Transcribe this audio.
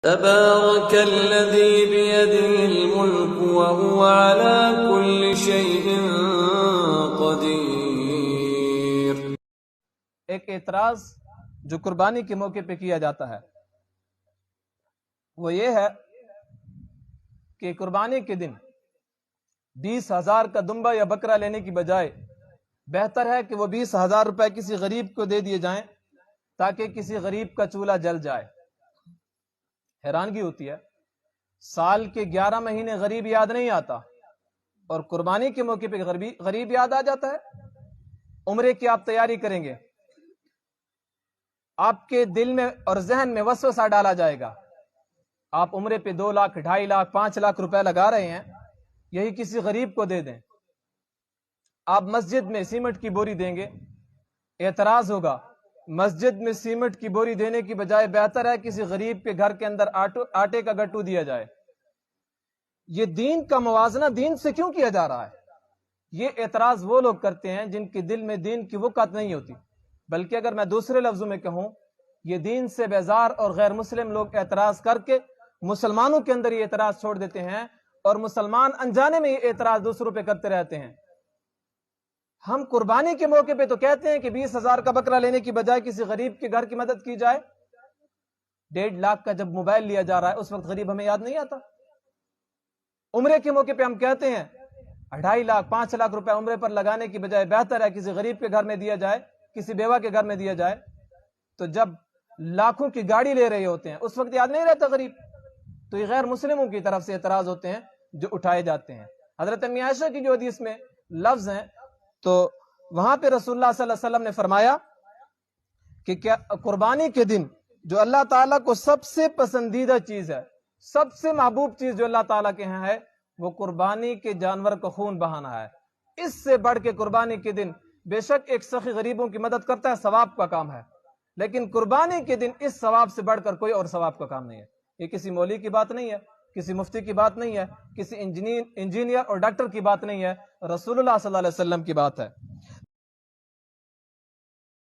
تبارك الذي بيده الملك وهو على كل شيء قدير۔ ایک اعتراض جو قربانی کے موقع پہ کیا جاتا ہے وہ یہ ہے کہ قربانی کے دن 20,000 کا دمبا یا بکرا لینے کی بجائے بہتر ہے کہ وہ 20,000 روپے کسی غریب کو دے دیے جائیں تاکہ کسی غریب کا چولہا جل جائے۔ حیرانگی ہوتی ہے، سال کے 11 مہینے غریب یاد نہیں آتا اور قربانی کے موقع پہ غریب یاد آ جاتا ہے۔ عمرے کی آپ تیاری کریں گے، آپ کے دل میں اور ذہن میں وسوسہ ڈالا جائے گا، آپ عمرے پہ 2 لاکھ 2.5 لاکھ 5 لاکھ روپے لگا رہے ہیں، یہی کسی غریب کو دے دیں۔ آپ مسجد میں سیمنٹ کی بوری دیں گے، اعتراض ہوگا، مسجد میں سیمنٹ کی بوری دینے کی بجائے بہتر ہے کسی غریب کے گھر کے اندر آٹے کا گٹو دیا جائے۔ یہ دین کا موازنہ دین سے کیوں کیا جا رہا ہے؟ یہ اعتراض وہ لوگ کرتے ہیں جن کے دل میں دین کی وقعت نہیں ہوتی، بلکہ اگر میں دوسرے لفظوں میں کہوں، یہ دین سے بیزار اور غیر مسلم لوگ اعتراض کر کے مسلمانوں کے اندر یہ اعتراض چھوڑ دیتے ہیں اور مسلمان انجانے میں یہ اعتراض دوسروں پہ کرتے رہتے ہیں۔ ہم قربانی کے موقع پہ تو کہتے ہیں کہ 20,000 کا بکرا لینے کی بجائے کسی غریب کے گھر کی مدد کی جائے۔ 1.5 لاکھ کا جب موبائل لیا جا رہا ہے اس وقت غریب ہمیں یاد نہیں آتا۔ عمرے کے موقع پہ ہم کہتے ہیں 2.5 لاکھ 5 لاکھ روپے عمرے پر لگانے کی بجائے بہتر ہے کسی غریب کے گھر میں دیا جائے، کسی بیوہ کے گھر میں دیا جائے۔ تو جب لاکھوں کی گاڑی لے رہے ہوتے ہیں اس وقت یاد نہیں رہتا غریب؟ تو یہ غیر مسلموں کی طرف سے اعتراض ہوتے ہیں جو اٹھائے جاتے ہیں۔ حضرت ام عائشہ کی جو حدیث میں لفظ ہیں تو وہاں پہ رسول اللہ صلی اللہ علیہ وسلم نے فرمایا کہ کیا قربانی کے دن جو اللہ تعالیٰ کو سب سے پسندیدہ چیز ہے، سب سے محبوب چیز جو اللہ تعالیٰ کے ہاں ہے، وہ قربانی کے جانور کا خون بہانا ہے۔ اس سے بڑھ کے قربانی کے دن بے شک ایک سخی غریبوں کی مدد کرتا ہے، ثواب کا کام ہے، لیکن قربانی کے دن اس ثواب سے بڑھ کر کوئی اور ثواب کا کام نہیں ہے۔ یہ کسی مولوی کی بات نہیں ہے، کسی مفتی کی بات نہیں ہے، کسی انجینئر اور ڈاکٹر کی بات نہیں ہے، رسول اللہ صلی اللہ علیہ وسلم کی بات ہے۔